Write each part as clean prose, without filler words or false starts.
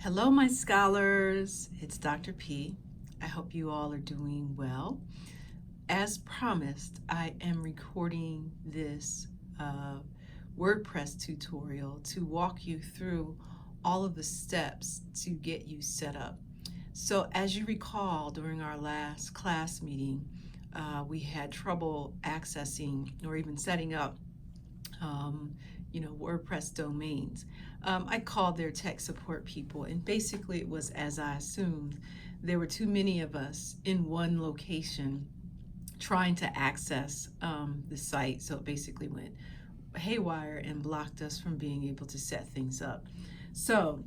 Hello, my scholars. It's Dr. P. I hope you all are doing well. As promised, I am recording this WordPress tutorial to walk you through all of the steps to get you set up. So as you recall, during our last class meeting, we had trouble accessing or even setting up WordPress domains. I called their tech support people, and basically it was as I assumed. There were too many of us in one location trying to access the site, so it basically went haywire and blocked us from being able to set things up. So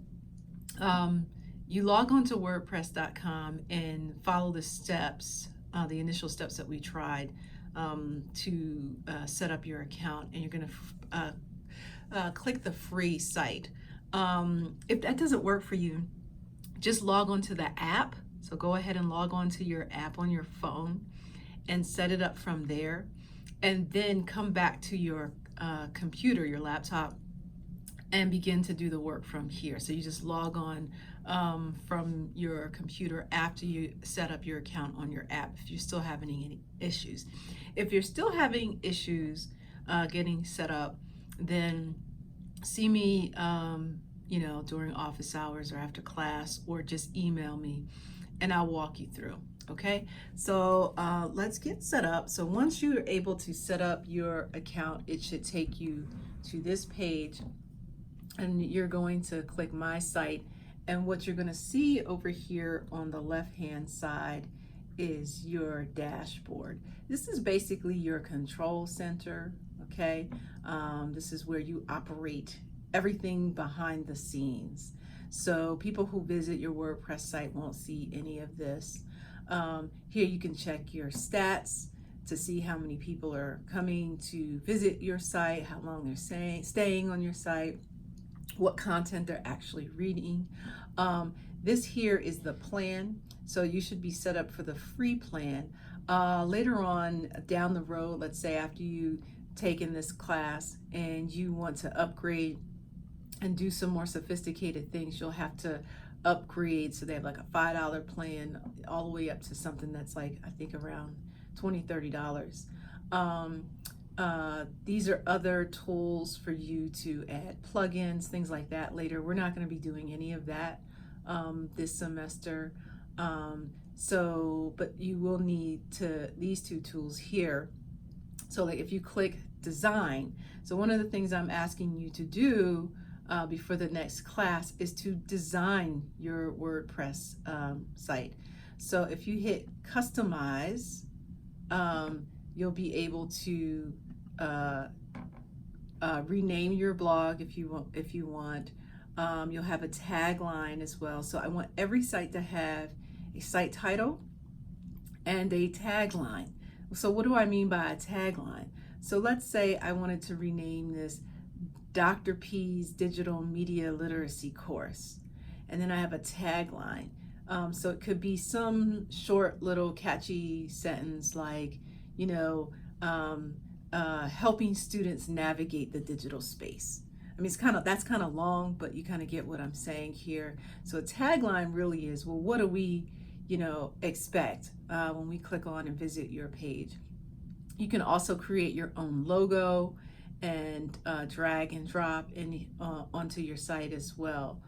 you log on to WordPress.com and follow the steps, the initial steps that we tried to set up your account, and you're going to click the free site. If that doesn't work for you, just log on to the app. So go ahead and log on to your app on your phone and set it up from there, and then come back to your computer, your laptop, and begin to do the work from here. So you just log on from your computer after you set up your account on your app if you're still having any issues. If you're still having issues getting set up, then see me during office hours or after class, or just email me and I'll walk you through. Okay, so let's get set up. So once you're able to set up your account, it should take you to this page, and you're going to click My Site, and what you're going to see over here on the left hand side is your dashboard. This is basically your control center. Okay, this is where you operate everything behind the scenes. So people who visit your WordPress site won't see any of this. Here you can check your stats to see how many people are coming to visit your site, how long they're staying on your site, what content they're actually reading. This here is the plan, so you should be set up for the free plan. Later on down the road, let's say after you taken this class and you want to upgrade and do some more sophisticated things, you'll have to upgrade. So they have like a $5 plan all the way up to something that's like, I think around $20-30. These are other tools for you to add plugins, things like that later. We're not going to be doing any of that this semester. But you will need these two tools here. So like if you click design, so one of the things I'm asking you to do before the next class is to design your WordPress site. So if you hit customize, you'll be able to rename your blog if you want. You'll have a tagline as well. So I want every site to have a site title and a tagline. So what do I mean by a tagline? So let's say I wanted to rename this Dr. P's Digital Media Literacy Course, and then I have a tagline. So it could be some short little catchy sentence like, helping students navigate the digital space. I mean, that's kind of long, but you kind of get what I'm saying here. So a tagline really is, well, what do we expect when we click on and visit your page? You can also create your own logo and drag and drop onto your site as well.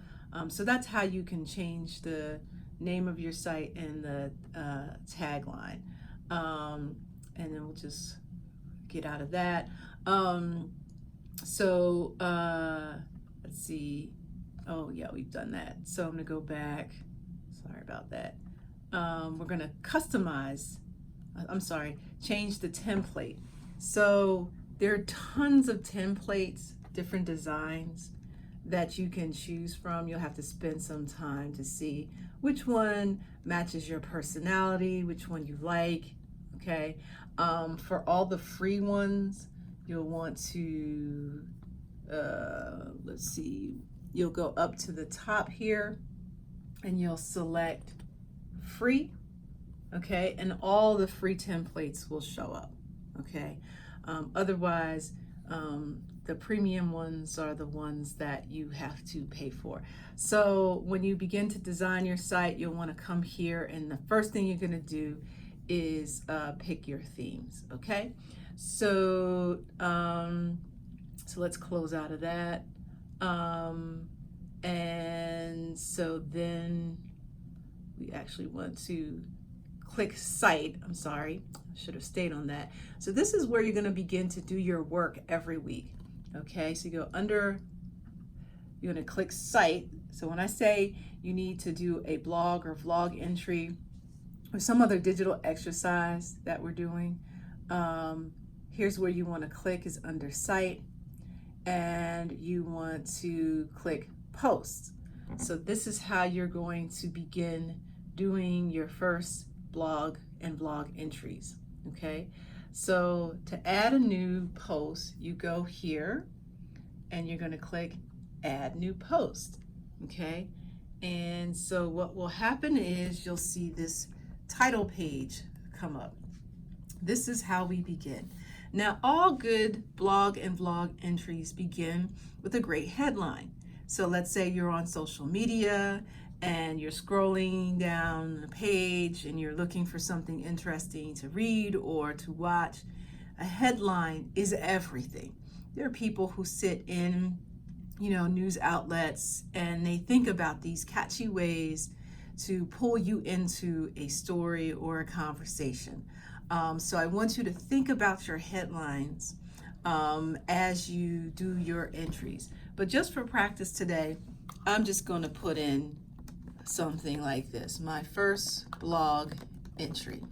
So that's how you can change the name of your site and the tagline. And then we'll just get out of that. Let's see. Oh yeah, we've done that. So I'm gonna go back. Sorry about that. We're gonna change the template. So there are tons of templates, different designs that you can choose from. You'll have to spend some time to see which one matches your personality, which one you like. Okay. For all the free ones, you'll want to, let's see, you'll go up to the top here and you'll select free, okay, and all the free templates will show up, okay. Otherwise, the premium ones are the ones that you have to pay for. So when you begin to design your site, you'll want to come here, and the first thing you're going to do is pick your themes. Okay, so so let's close out of that, and so then we actually want to click site. I'm sorry, I should have stayed on that. So this is where you're going to begin to do your work every week. Okay, so you go under, you're going to click site. So when I say you need to do a blog or vlog entry or some other digital exercise that we're doing, here's where you want to click, is under site, and you want to click post. So this is how you're going to begin doing your first blog and vlog entries. Okay, so to add a new post, you go here and you're going to click add new post. Okay, and so what will happen is you'll see this title page come up. This is how we begin. Now, all good blog and vlog entries begin with a great headline. So let's say you're on social media and you're scrolling down the page and you're looking for something interesting to read or to watch. A headline is everything. There are people who sit in, news outlets, and they think about these catchy ways to pull you into a story or a conversation. So I want you to think about your headlines as you do your entries. But just for practice today, I'm just going to put in something like this: my first blog entry.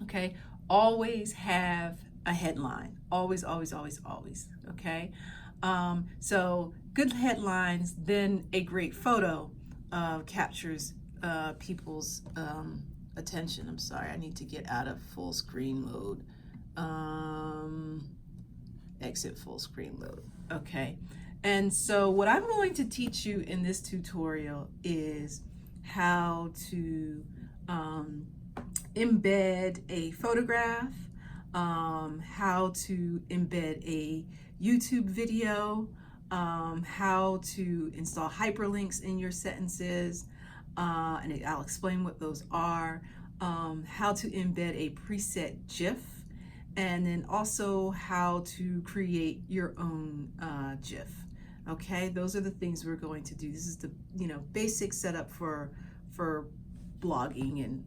Okay, always have a headline. Always, always, always, always. Okay, so good headlines, then a great photo captures people's attention. I'm sorry, I need to get out of full screen mode. Exit full screen mode. Okay. And so what I'm going to teach you in this tutorial is how to embed a photograph, how to embed a YouTube video, how to install hyperlinks in your sentences, and I'll explain what those are, how to embed a preset GIF, and then also how to create your own GIF. Okay, those are the things we're going to do. This is the basic setup for blogging, and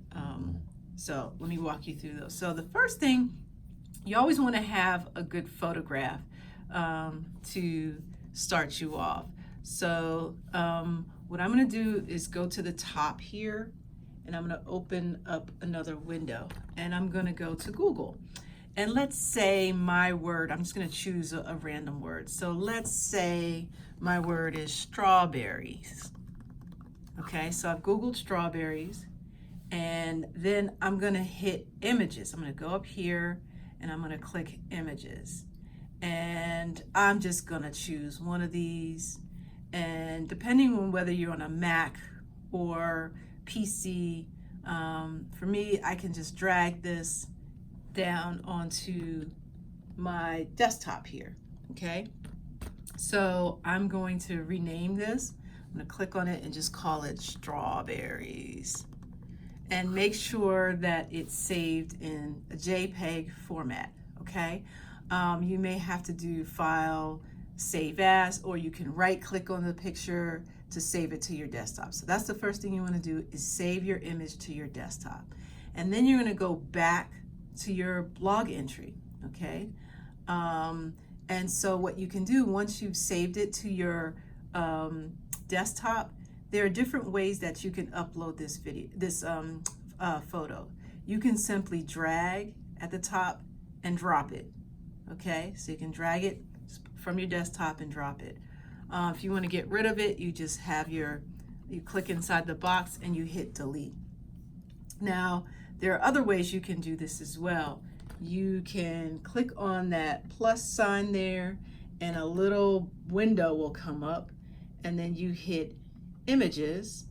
so let me walk you through those. So the first thing, you always want to have a good photograph to start you off. So what I'm going to do is go to the top here, and I'm going to open up another window, and I'm going to go to Google. And let's say my word, I'm just going to choose a random word. So let's say my word is strawberries. Okay, so I've Googled strawberries, and then I'm going to hit images. I'm going to go up here and I'm going to click images. And I'm just going to choose one of these. And depending on whether you're on a Mac or PC, for me, I can just drag this down onto my desktop here. Okay, so I'm going to rename this. I'm going to click on it and just call it strawberries, and make sure that it's saved in a JPEG format. Okay, you may have to do file save as, or you can right click on the picture to save it to your desktop. So that's the first thing you want to do, is save your image to your desktop, and then you're going to go back to your blog entry. Okay, and so what you can do once you've saved it to your desktop, there are different ways that you can upload this photo. You can simply drag at the top and drop it. Okay, so you can drag it from your desktop and drop it. If you want to get rid of it, you just have you click inside the box and you hit delete. Now, there are other ways you can do this as well. You can click on that plus sign there, and a little window will come up, and then you hit images,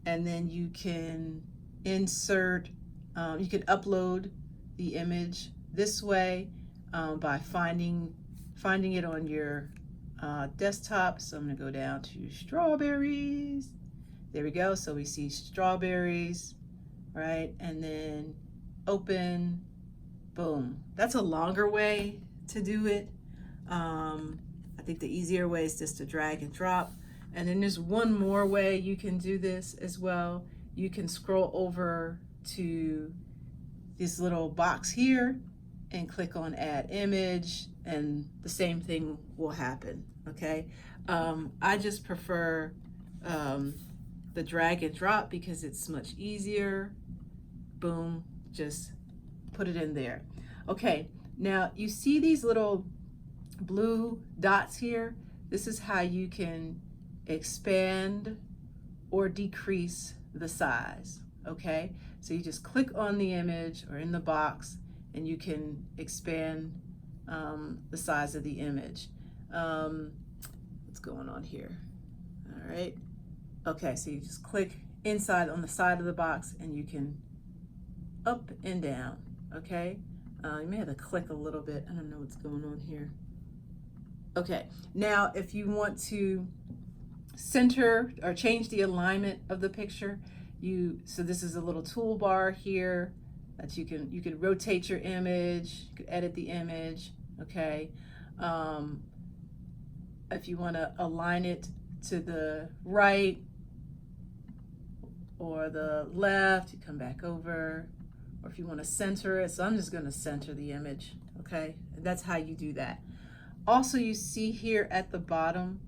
and then you can insert, you can upload the image this way by finding finding it on your desktop. So I'm going to go down to strawberries. There we go. So we see strawberries, right? And then open, boom. That's a longer way to do it. I think the easier way is just to drag and drop. And then there's one more way you can do this as well. You can scroll over to this little box here and click on add image, and the same thing will happen, okay? I just prefer the drag and drop because it's much easier. Boom, just put it in there. Okay, now you see these little blue dots here? This is how you can expand or decrease the size, okay? So you just click on the image or in the box and you can expand the size of the image. What's going on here? All right. Okay, so you just click inside on the side of the box and you can up and down, okay? You may have to click a little bit. I don't know what's going on here. Okay, now if you want to center or change the alignment of the picture, so this is a little toolbar here that you can rotate your image, you can edit the image, okay? If you want to align it to the right or the left, you come back over, or if you want to center it, so I'm just going to center the image, okay? And that's how you do that. Also, you see here at the bottom,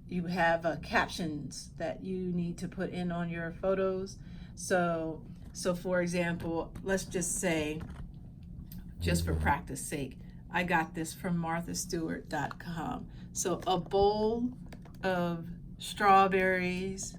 you have captions that you need to put in on your photos. So for example, let's just say, just for practice sake, I got this from marthastewart.com. So a bowl of strawberries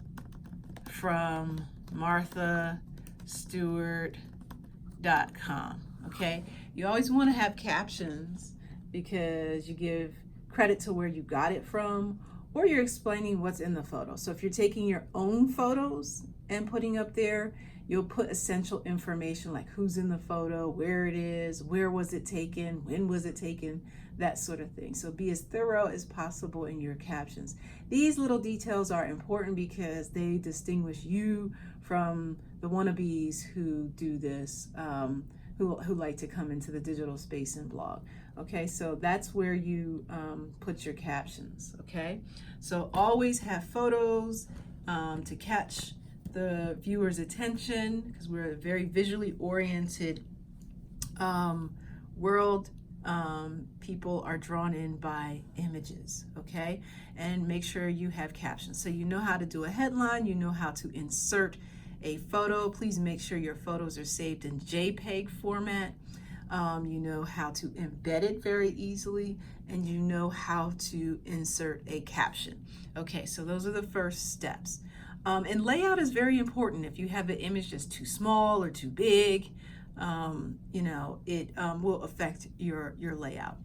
from marthastewart.com, okay? You always want to have captions because you give credit to where you got it from, or you're explaining what's in the photo. So if you're taking your own photos and putting up there, you'll put essential information like who's in the photo, where it is, where was it taken, when was it taken, that sort of thing. So be as thorough as possible in your captions. These little details are important because they distinguish you from the wannabes who do this, who like to come into the digital space and blog. Okay, so that's where you put your captions, okay? So always have photos to catch the viewer's attention, because we're a very visually oriented world. People are drawn in by images, okay? And make sure you have captions. So you know how to do a headline, you know how to insert a photo. Please make sure your photos are saved in JPEG format. You know how to embed it very easily, and you know how to insert a caption. Okay, so those are the first steps. And layout is very important. If you have an image that's too small or too big, you know, it will affect your layout.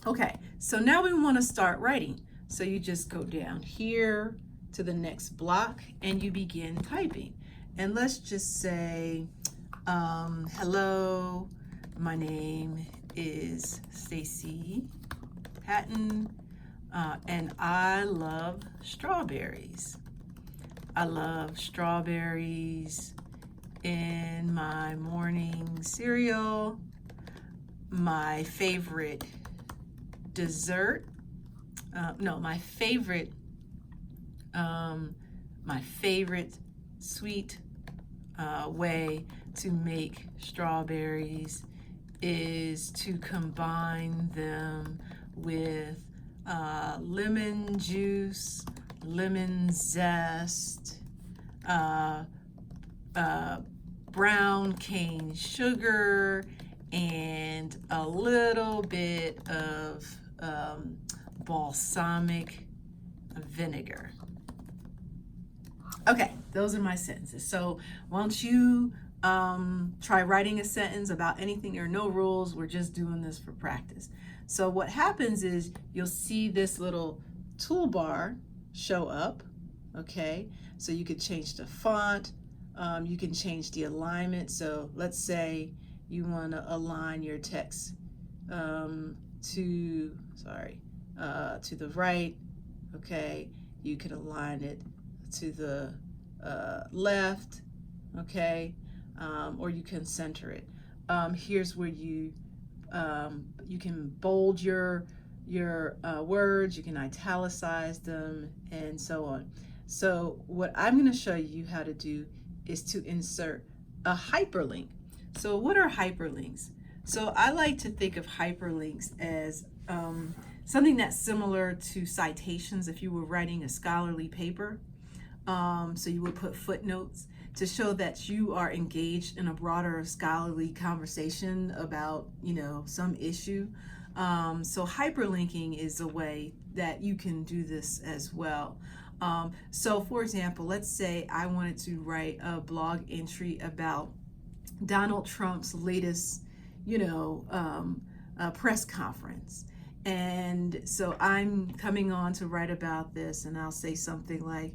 Okay, so now we want to start writing. So you just go down here to the next block and you begin typing. And let's just say, hello, my name is Stacy Patton, and I love strawberries. I love strawberries in my morning cereal. My favorite dessert, my favorite sweet way to make strawberries is to combine them with lemon juice, lemon zest, brown cane sugar, and a little bit of balsamic vinegar. Okay, those are my sentences. So why don't you try writing a sentence about anything. There are no rules. We're just doing this for practice. So what happens is you'll see this little toolbar show up, okay? So you could change the font, you can change the alignment. So let's say you want to align your text to, to the right, okay? You can align it to the left, okay? Or you can center it. Here's where you can bold your words, you can italicize them, and so on. So what I'm going to show you how to do is to insert a hyperlink. So what are hyperlinks? So I like to think of hyperlinks as something that's similar to citations if you were writing a scholarly paper. So you would put footnotes to show that you are engaged in a broader scholarly conversation about, some issue. So hyperlinking is a way that you can do this as well. So for example, let's say I wanted to write a blog entry about Donald Trump's latest, press conference. And so I'm coming on to write about this, and I'll say something like,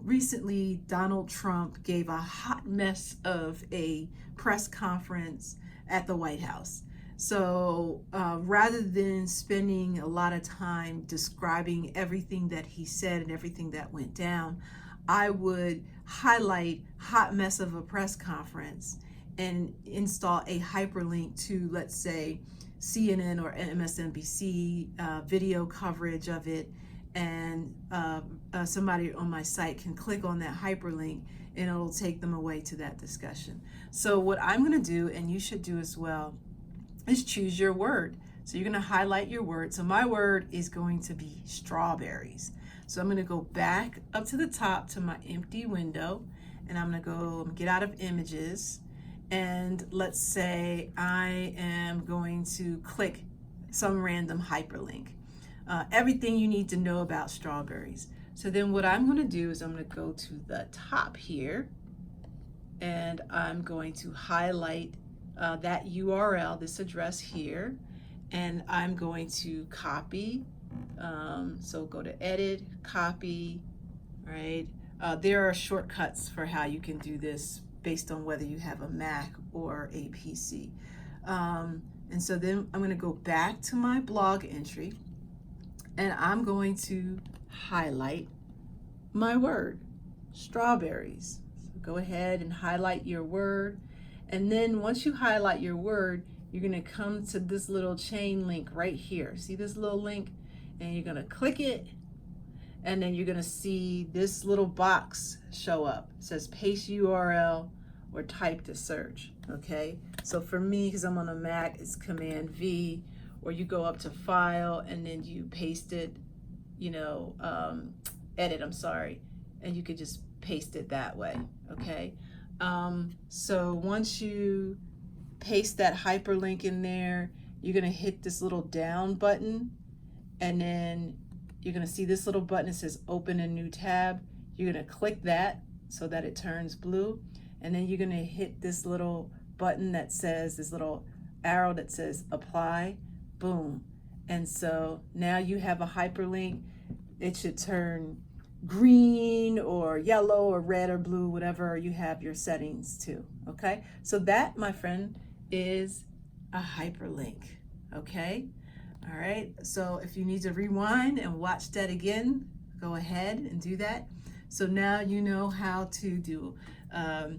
recently Donald Trump gave a hot mess of a press conference at the White House. So rather than spending a lot of time describing everything that he said and everything that went down, I would highlight hot mess of a press conference and install a hyperlink to, let's say, CNN or MSNBC video coverage of it, and somebody on my site can click on that hyperlink and it'll take them away to that discussion. So what I'm going to do, and you should do as well, is choose your word. So you're going to highlight your word. So my word is going to be strawberries. So I'm going to go back up to the top to my empty window, and I'm going to go get out of images, and let's say I am going to click some random hyperlink. Everything you need to know about strawberries. So then what I'm going to do is I'm going to go to the top here, and I'm going to highlight that URL, this address here, and I'm going to copy. So go to edit, copy, right? There are shortcuts for how you can do this based on whether you have a Mac or a PC. And so then I'm going to go back to my blog entry, and I'm going to highlight my word, strawberries. So go ahead and highlight your word. And then once you highlight your word, you're going to come to this little chain link right here. See this little link? And you're going to click it. And then you're going to see this little box show up. It says paste URL or type to search. Okay. So for me, because I'm on a Mac, it's Command V, or you go up to File and then you paste it, edit, and you could just paste it that way. Okay. So once you paste that hyperlink in there, you're going to hit this little down button, and then you're going to see this little button that says open a new tab. You're going to click that so that it turns blue, and then you're going to hit this little button that says, this little arrow that says apply. Boom. And so now you have a hyperlink. It should turn green or yellow or red or blue, whatever you have your settings to. Okay, so that, my friend, is a hyperlink. Okay, all right, so if you need to rewind and watch that again, go ahead and do that. So now you know how to do a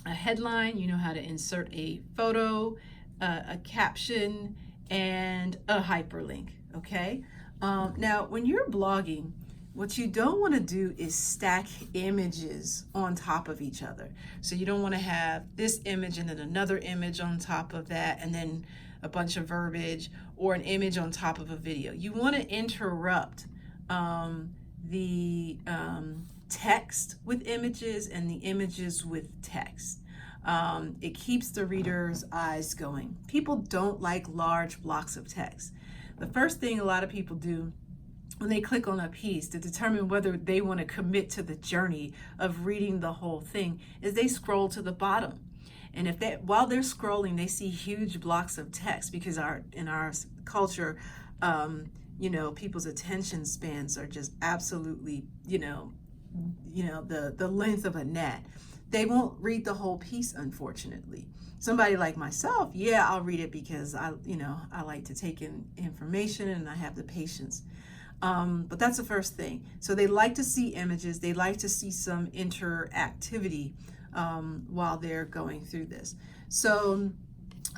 headline, you know how to insert a photo, a caption, and a hyperlink. Okay, now when you're blogging, what you don't want to do is stack images on top of each other. So you don't want to have this image and then another image on top of that, and then a bunch of verbiage, or an image on top of a video. You want to interrupt the text with images and the images with text. It keeps the reader's eyes going. People don't like large blocks of text. The first thing a lot of people do when they click on a piece to determine whether they want to commit to the journey of reading the whole thing is they scroll to the bottom. And if they, while they're scrolling, they see huge blocks of text, because in our culture, people's attention spans are just absolutely, the length of a gnat. They won't read the whole piece, unfortunately. Somebody like myself, yeah, I'll read it because I like to take in information and I have the patience. But that's the first thing. So they like to see images. They like to see some interactivity while they're going through this. So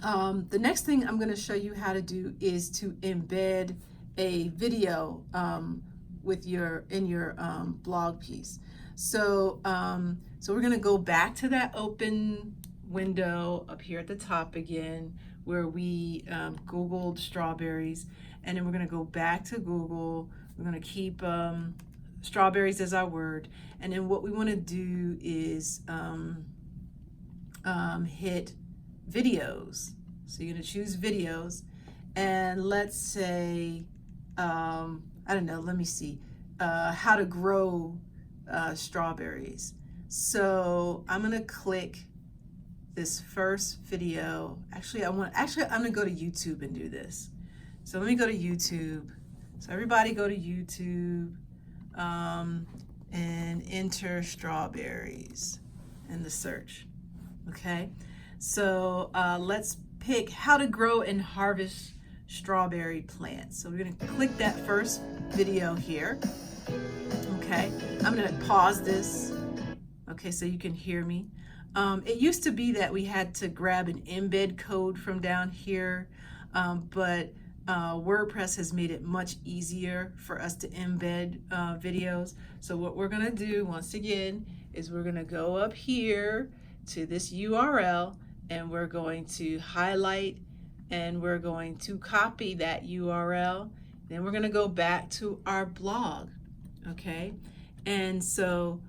the next thing I'm going to show you how to do is to embed a video in your blog piece. So we're going to go back to that open window up here at the top again, where we Googled strawberries, and then we're going to go back to Google. We're going to keep strawberries as our word, and then what we want to do is hit videos. So you're going to choose videos, and let's say I don't know, let me see, how to grow strawberries. So I'm going to click this first video. Actually, I'm going to go to YouTube and do this. So let me go to YouTube. So everybody go to YouTube and enter strawberries in the search. Okay. So let's pick how to grow and harvest strawberry plants. So we're going to click that first video here. Okay. I'm going to pause this. Okay, so you can hear me. It used to be that we had to grab an embed code from down here, but WordPress has made it much easier for us to embed videos. So what we're going to do, once again, is we're going to go up here to this URL, and we're going to highlight, and we're going to copy that URL. Then we're going to go back to our blog. Okay, and so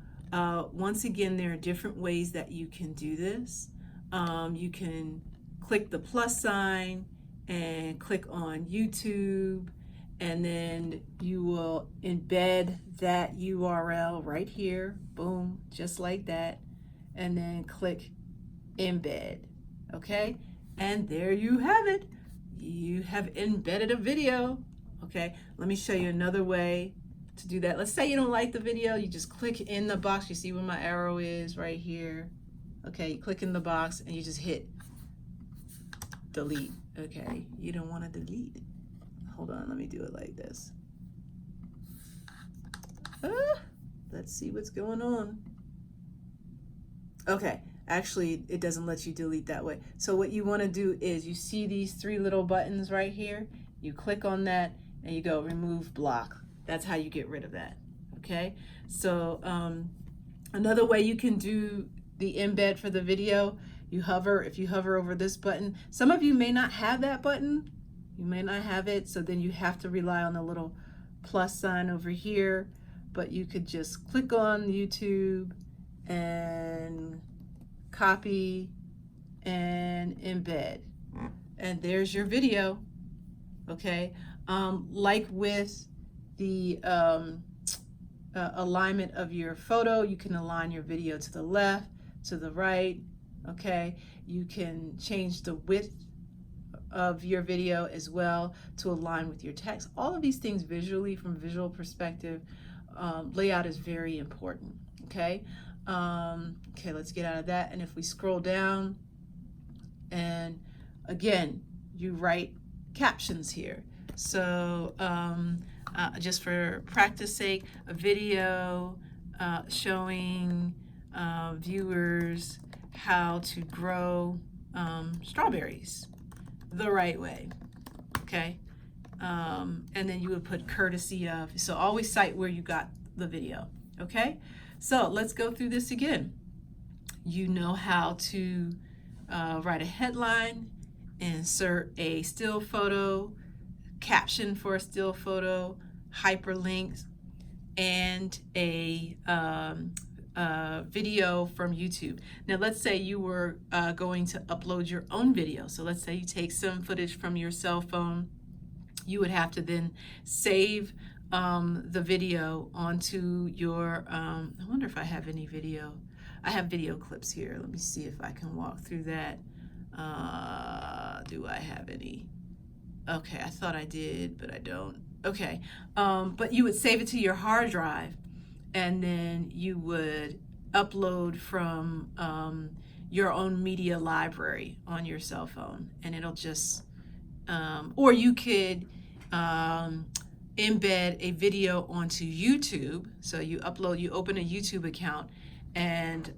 once again, there are different ways that you can do this. You can click the plus sign and click on YouTube, and then you will embed that URL right here, boom, just like that, and then click embed. Okay, and there you have it. You have embedded a video. Okay, let me show you another way to do that. Let's say you don't like the video, you just click in the box. You see where my arrow is right here. Okay, you click in the box and you just hit delete. Okay, you don't want to delete. Hold on, let me do it like this. Let's see what's going on. Okay, actually it doesn't let you delete that way. So what you want to do is, you see these three little buttons right here, you click on that and you go remove block. That's how you get rid of that. Okay, so another way you can do the embed for the video, if you hover over this button. Some of you may not have that button, you may not have it, so then you have to rely on the little plus sign over here, but you could just click on YouTube and copy and embed, and there's your video. Okay, like with the alignment of your photo, you can align your video to the left, to the right. Okay, you can change the width of your video as well to align with your text. All of these things visually, from a visual perspective, layout is very important. Okay, okay, let's get out of that. And if we scroll down, and again, you write captions here. So just for practice sake, a video showing viewers how to grow strawberries the right way. Okay, and then you would put courtesy of. So always cite where you got the video. Okay, so let's go through this again. You know how to write a headline, insert a still photo, caption for a still photo, hyperlinks, and a video from YouTube. Now let's say you were going to upload your own video. So let's say you take some footage from your cell phone. You would have to then save the video onto your, I wonder if I have any video. I have video clips here. Let me see if I can walk through that. Do I have any? Okay, I thought I did, but I don't. Okay, but you would save it to your hard drive, and then you would upload from your own media library on your cell phone, and it'll just, or you could embed a video onto YouTube. So you open a YouTube account, and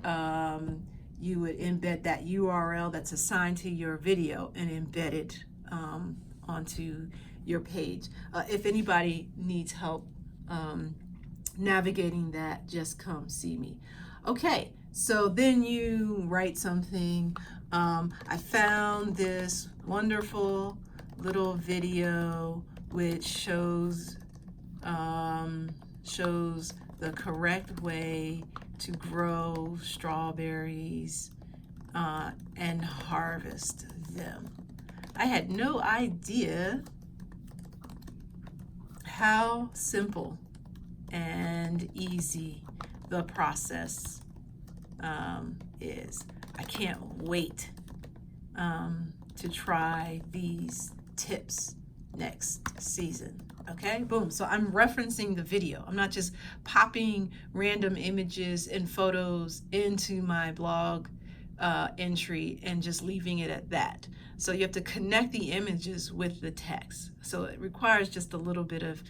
you would embed that URL that's assigned to your video and embed it onto your page. If anybody needs help navigating that, just come see me. Okay, so then you write something. I found this wonderful little video which shows the correct way to grow strawberries and harvest them. I had no idea how simple and easy the process is. I can't wait to try these tips next season. Okay, boom. So I'm referencing the video. I'm not just popping random images and photos into my blog entry and just leaving it at that. So you have to connect the images with the text. So it requires just a little bit of,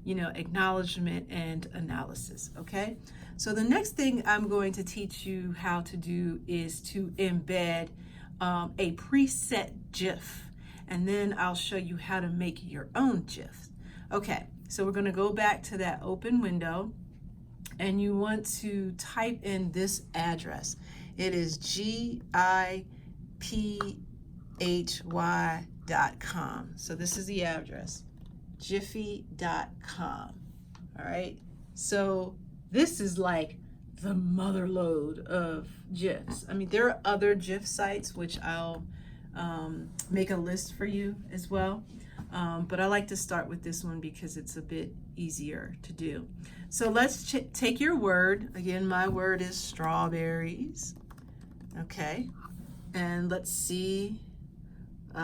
acknowledgement and analysis. Okay, so the next thing I'm going to teach you how to do is to embed a preset GIF, and then I'll show you how to make your own GIFs. Okay, so we're going to go back to that open window, and you want to type in this address. It is giphy.com. So this is the address, giphy.com. All right, so this is like the mother lode of GIFs. I mean, there are other GIF sites which I'll make a list for you as well. But I like to start with this one because it's a bit easier to do. So let's take your word. Again, my word is strawberries. Okay, and let's see. There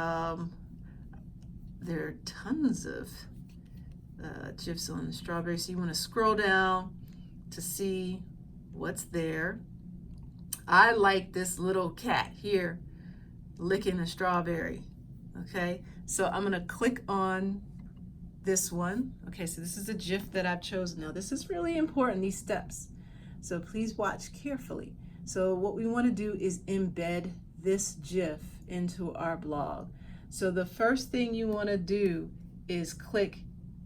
are tons of GIFs on the strawberry. So you want to scroll down to see what's there. I like this little cat here licking a strawberry. Okay, so I'm gonna click on this one. Okay, so this is a GIF that I've chosen. Now this is really important, these steps, so please watch carefully. So what we want to do is embed this GIF into our blog. So the first thing you want to do is click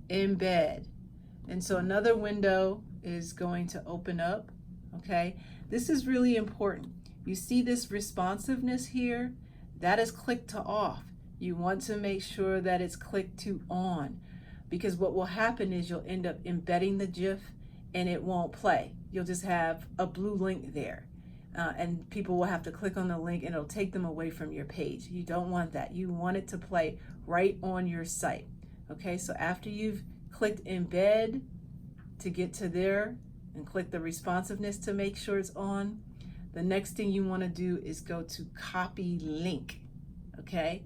embed, and so another window is going to open up. Okay, this is really important. You see this responsiveness here? That is click to off. You want to make sure that it's clicked to on, because what will happen is you'll end up embedding the GIF and it won't play. You'll just have a blue link there, and people will have to click on the link and it'll take them away from your page. You don't want that. You want it to play right on your site. Okay, so after you've clicked embed to get to there and click the responsiveness to make sure it's on, the next thing you want to do is go to copy link. Okay,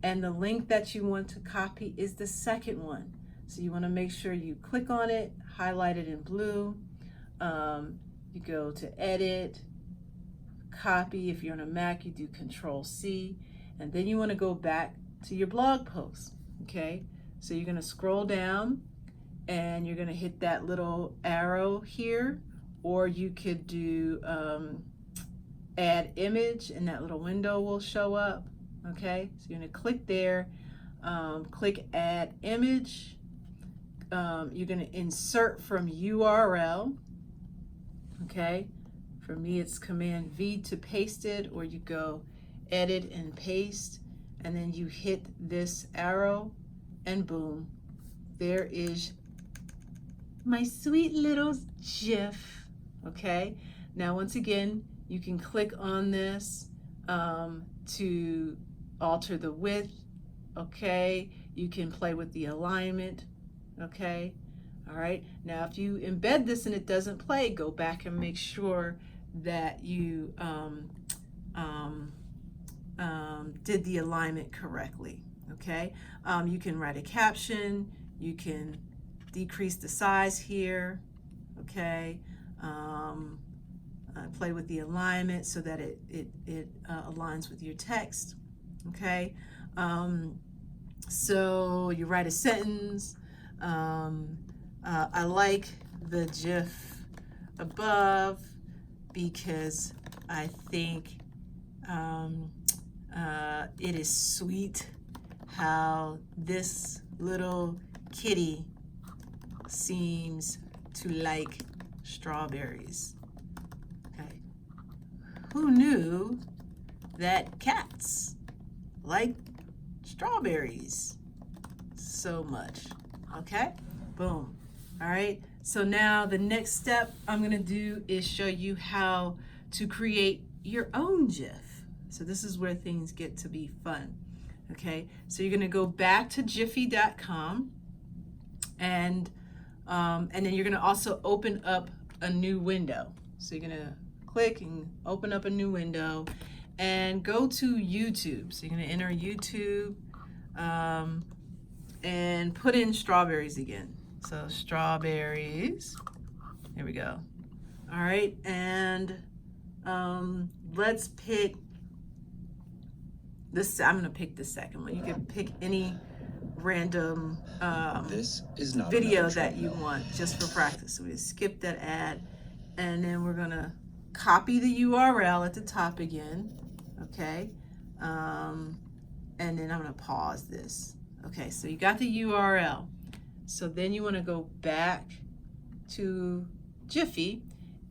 and the link that you want to copy is the second one. So you want to make sure you click on it, highlight it in blue. You go to edit, copy. If you're on a Mac, you do Control-C, and then you want to go back to your blog post. Okay, so you're going to scroll down and you're going to hit that little arrow here, or you could do add image, and that little window will show up. Okay, so you're going to click there, click add image. You're going to insert from URL. Okay, for me it's Command V to paste it, or you go edit and paste, and then you hit this arrow, and boom, there is my sweet little GIF. Okay, now once again, you can click on this to alter the width. Okay, you can play with the alignment. Okay, all right, now if you embed this and it doesn't play, go back and make sure that you did the alignment correctly. Okay, you can write a caption, you can decrease the size here. Okay, Play with the alignment so that it aligns with your text. Okay, so you write a sentence. I like the GIF above because I think it is sweet how this little kitty seems to like strawberries. Okay, who knew that cats like strawberries so much? Okay, boom. All right, so now the next step I'm gonna do is show you how to create your own GIF. So this is where things get to be fun. Okay, so you're gonna go back to jiffy.com, and then you're gonna also open up a new window. So you're gonna click and open up a new window and go to YouTube. So you're gonna enter YouTube and put in strawberries again. So strawberries, here we go. All right, and let's pick this. I'm gonna pick the second one. You can pick any random this is not video that you want just for practice. So we skip that ad, and then we're gonna copy the URL at the top again. Okay, and then I'm gonna pause this. Okay, so you got the URL. So then you want to go back to Jiffy,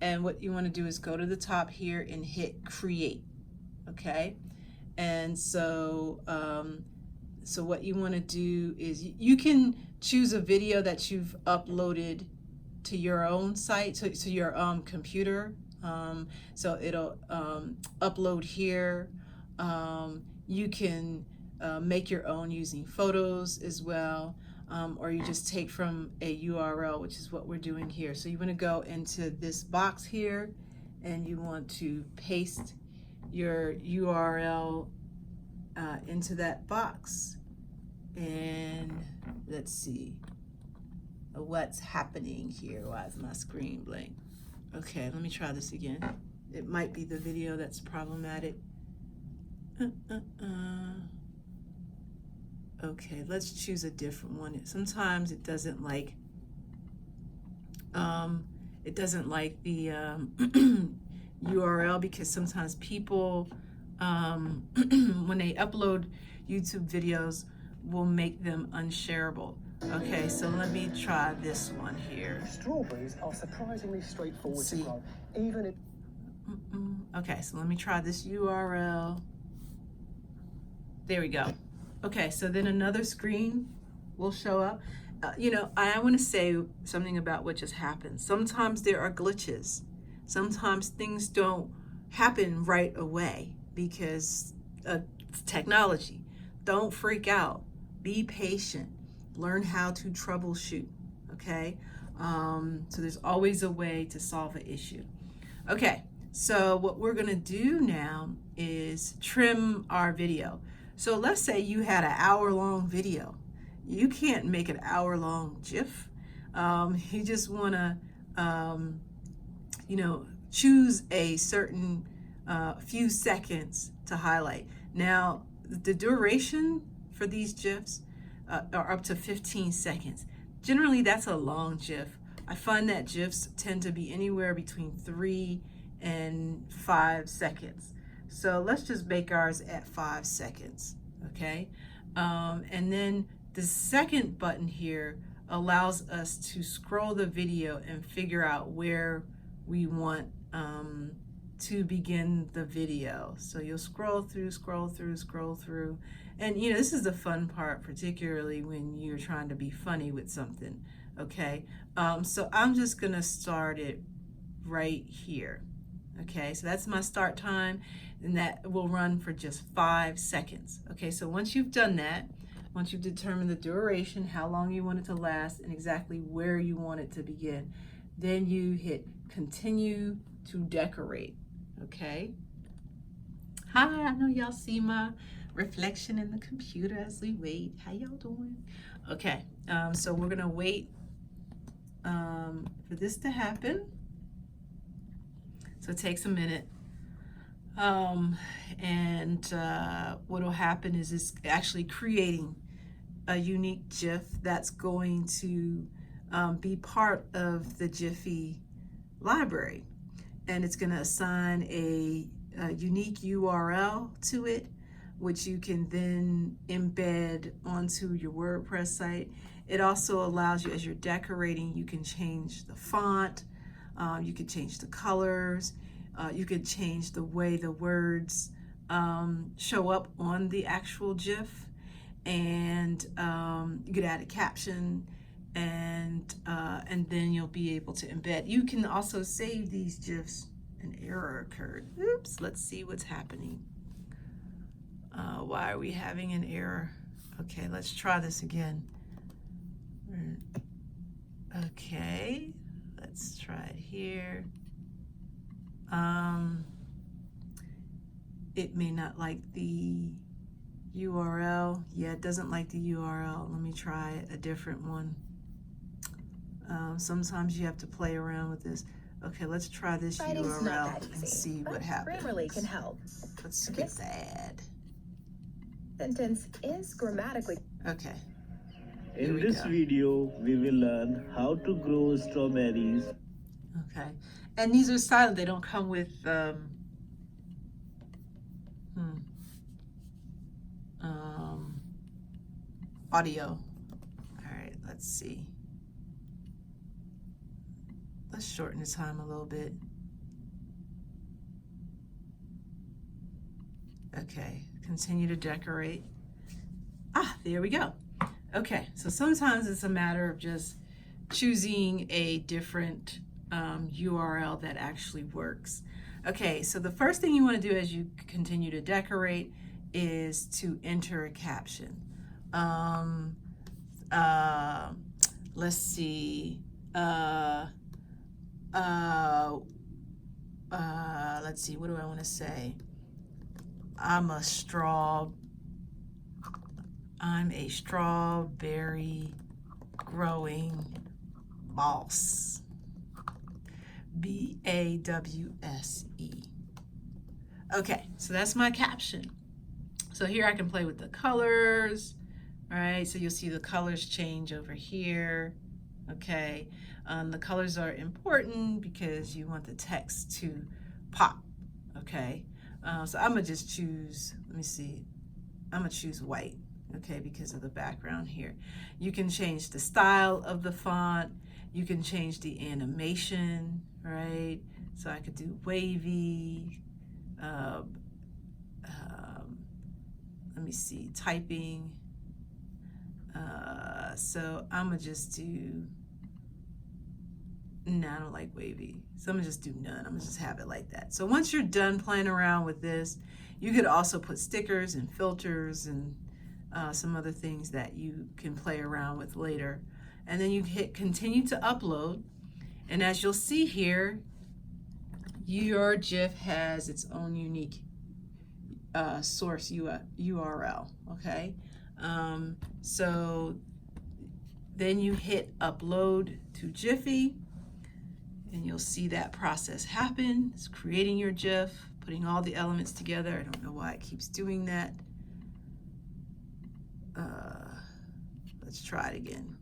and what you want to do is go to the top here and hit create. Okay, and so so what you want to do is you can choose a video that you've uploaded to your own site, to your computer. So it'll upload here. You can make your own using photos as well. Or you just take from a URL, which is what we're doing here. So you want to go into this box here, and you want to paste your URL into that box. And let's see what's happening here. Why is my screen blank? Okay, let me try this again. It might be the video that's problematic. Okay, let's choose a different one. Sometimes it doesn't like the URL, because sometimes people when they upload YouTube videos will make them unshareable. Okay, so let me try this one here. Strawberries are surprisingly straightforward to grow, even if... Okay, so let me try this URL. There we go. Okay, so then another screen will show up. You know, I want to say something about what just happened. Sometimes there are glitches. Sometimes things don't happen right away because of technology. Don't freak out. Be patient. Learn how to troubleshoot, okay? So there's always a way to solve an issue. Okay, so what we're gonna do now is trim our video. So let's say you had an hour-long video. You can't make an hour-long GIF. You just wanna, you know, choose a certain few seconds to highlight. Now, the duration for these GIFs are up to 15 seconds. Generally, that's a long GIF. I find that GIFs tend to be anywhere between 3 and 5 seconds. So let's just make ours at 5 seconds, okay? And then the second button here allows us to scroll the video and figure out where we want to begin the video. So you'll scroll through, and you know, this is the fun part, particularly when you're trying to be funny with something, okay? So I'm just gonna start it right here, okay? So that's my start time, and that will run for just 5 seconds, okay? So once you've done that, once you've determined the duration, how long you want it to last, and exactly where you want it to begin, then you hit continue to decorate, okay? Hi, I know y'all see my reflection in the computer as we wait. How y'all doing? Okay, so we're gonna wait for this to happen. So it takes a minute. What will happen is it's actually creating a unique GIF that's going to be part of the Jiffy library. And it's going to assign a unique URL to it, which you can then embed onto your WordPress site. It also allows you, as you're decorating, you can change the font, you can change the colors, you can change the way the words show up on the actual GIF, and you could add a caption, and then you'll be able to embed. You can also save these GIFs. An error occurred. Oops, let's see what's happening. Why are we having an error? Okay, let's try this again. Okay, let's try it here. It may not like the URL. Yeah, it doesn't like the URL. Let me try a different one. Sometimes you have to play around with this. Okay, let's try this URL and see what happens. Grammarly can help. Let's skip the ad. Sentence is grammatically. Okay. In this video, we will learn how to grow strawberries. Okay, and these are silent. They don't come with audio. All right, let's see. Let's shorten the time a little bit. Okay, continue to decorate. There we go. Okay, so sometimes it's a matter of just choosing a different URL that actually works. Okay, so the first thing you want to do as you continue to decorate is to enter a caption. Let's see. Let's see, what do I want to say? I'm a strawberry growing boss. BAWSE. Okay, so that's my caption. So here I can play with the colors. All right, so you'll see the colors change over here. Okay, the colors are important because you want the text to pop. Okay, so I'm gonna just choose, let me see, I'm gonna choose white, okay, because of the background here. You can change the style of the font, you can change the animation, right? So I could do wavy, let me see, typing. So I'm gonna just do, no, I don't like wavy. So I'm gonna just do none. I'm gonna just have it like that. So once you're done playing around with this, you could also put stickers and filters and some other things that you can play around with later. And then you hit continue to upload. And as you'll see here, your GIF has its own unique source URL, okay? So then you hit upload to Jiffy, and you'll see that process happen. It's creating your GIF, putting all the elements together. I don't know why it keeps doing that. Let's try it again.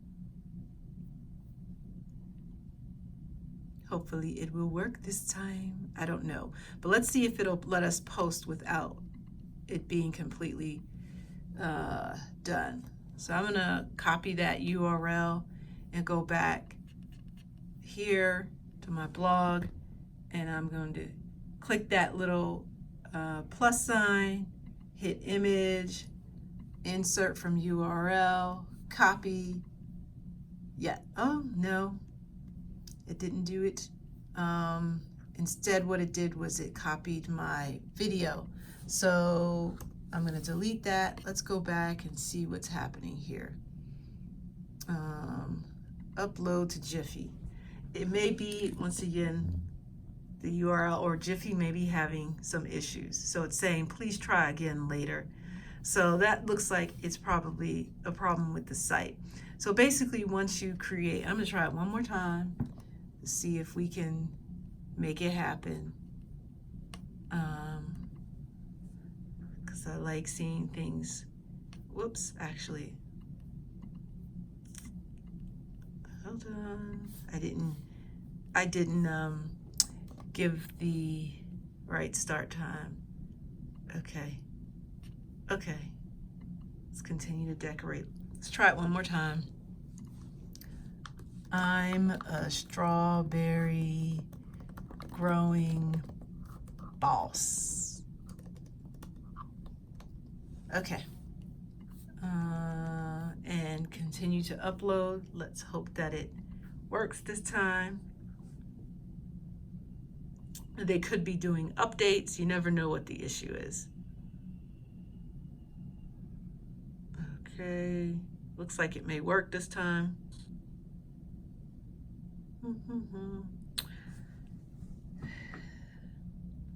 Hopefully it will work this time. I don't know, but let's see if it'll let us post without it being completely done. So I'm gonna copy that URL and go back here to my blog, and I'm going to click that little plus sign, hit image, insert from URL, copy. Yeah, oh no, it didn't do it. Instead what it did was it copied my video. So I'm gonna delete that. Let's go back and see what's happening here. Upload to Jiffy. It may be, once again, the URL or Jiffy may be having some issues. So it's saying, please try again later. So that looks like it's probably a problem with the site. So basically once you create, I'm gonna try it one more time to see if we can make it happen. because I like seeing things. Whoops, actually. Hold on. I didn't give the right start time. Okay. Let's continue to decorate. Let's try it one more time. I'm a strawberry growing boss. Okay. And continue to upload. Let's hope that it works this time. They could be doing updates. You never know what the issue is. Okay, looks like it may work this time.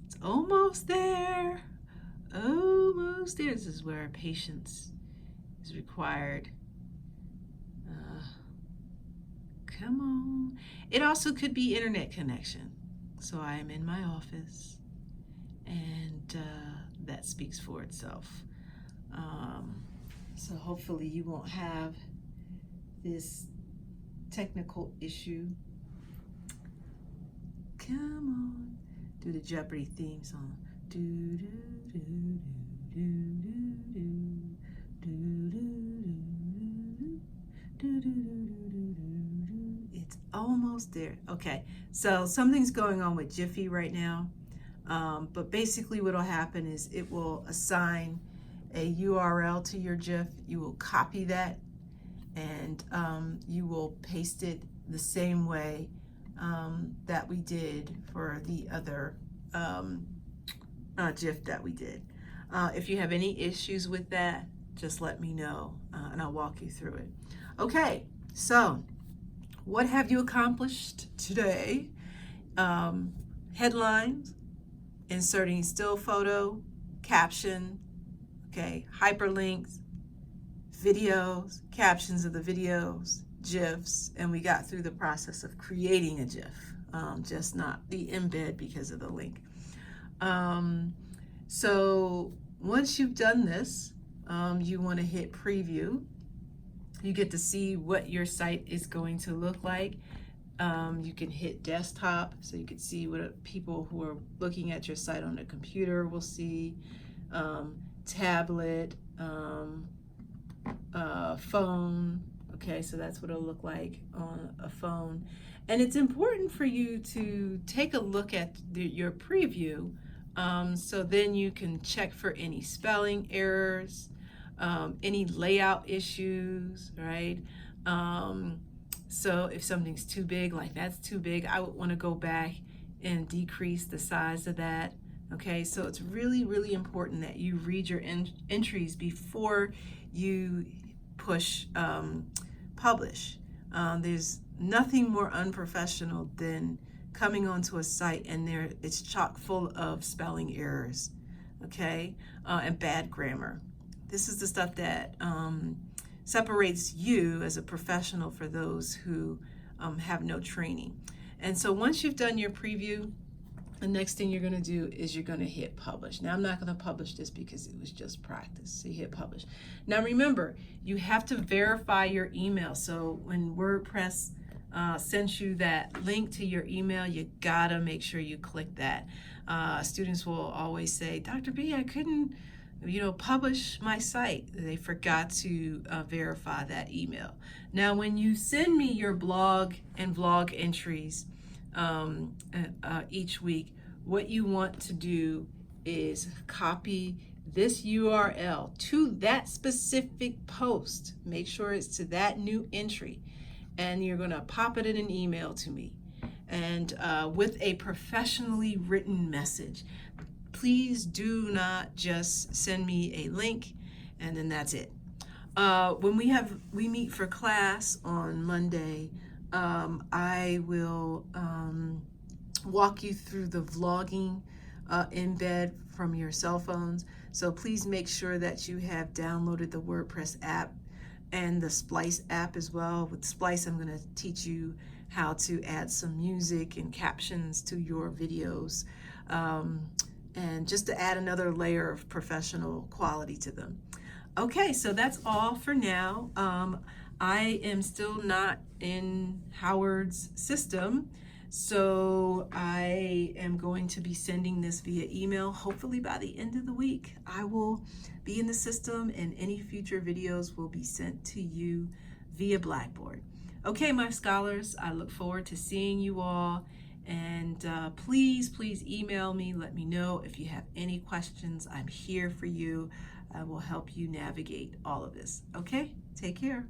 It's almost there. Almost there. This is where patience is required. Come on. It also could be internet connection. So I am in my office, and that speaks for itself. So hopefully you won't have this technical issue. Come on. Do the Jeopardy theme song. Do do do do do do do do do. It's almost there. Okay, so something's going on with Jiffy right now, but basically what'll happen is it will assign a URL to your GIF. You will copy that, and you will paste it the same way that we did for the other GIF that we did. If you have any issues with that, just let me know, and I'll walk you through it. Okay, so what have you accomplished today? Headlines, inserting still photo, caption, okay, hyperlinks, videos, captions of the videos, GIFs, and we got through the process of creating a GIF, just not the embed because of the link. So once you've done this, you want to hit preview. You get to see what your site is going to look like. You can hit desktop, so you can see what people who are looking at your site on a computer will see. Tablet, phone. Okay, so that's what it'll look like on a phone. And it's important for you to take a look at your preview, so then you can check for any spelling errors, any layout issues, right? So if something's too big, like that's too big, I would want to go back and decrease the size of that. Okay, so it's really, really important that you read your entries before you push publish. There's nothing more unprofessional than coming onto a site and it's chock full of spelling errors, okay, and bad grammar. This is the stuff that separates you as a professional for those who have no training. And so once you've done your preview, the next thing you're going to do is you're going to hit publish. Now I'm not going to publish this because it was just practice. So you hit publish. Now remember, you have to verify your email. So when WordPress sends you that link to your email, you gotta make sure you click that. Students will always say, Dr. B, I couldn't, publish my site. They forgot to verify that email. Now when you send me your blog and vlog entries each week, what you want to do is copy this URL to that specific post. Make sure it's to that new entry, and you're going to pop it in an email to me, and with a professionally written message. Please do not just send me a link and then that's it. When we meet for class on Monday, I will walk you through the vlogging embed from your cell phones. So please make sure that you have downloaded the WordPress app and the Splice app as well. With Splice, I'm going to teach you how to add some music and captions to your videos. and just to add another layer of professional quality to them. Okay, so that's all for now. I am still not in Howard's system, so I am going to be sending this via email. Hopefully by the end of the week, I will be in the system and any future videos will be sent to you via Blackboard. Okay, my scholars, I look forward to seeing you all, and please email me. Let me know if you have any questions. I'm here for you. I will help you navigate all of this. Okay, take care.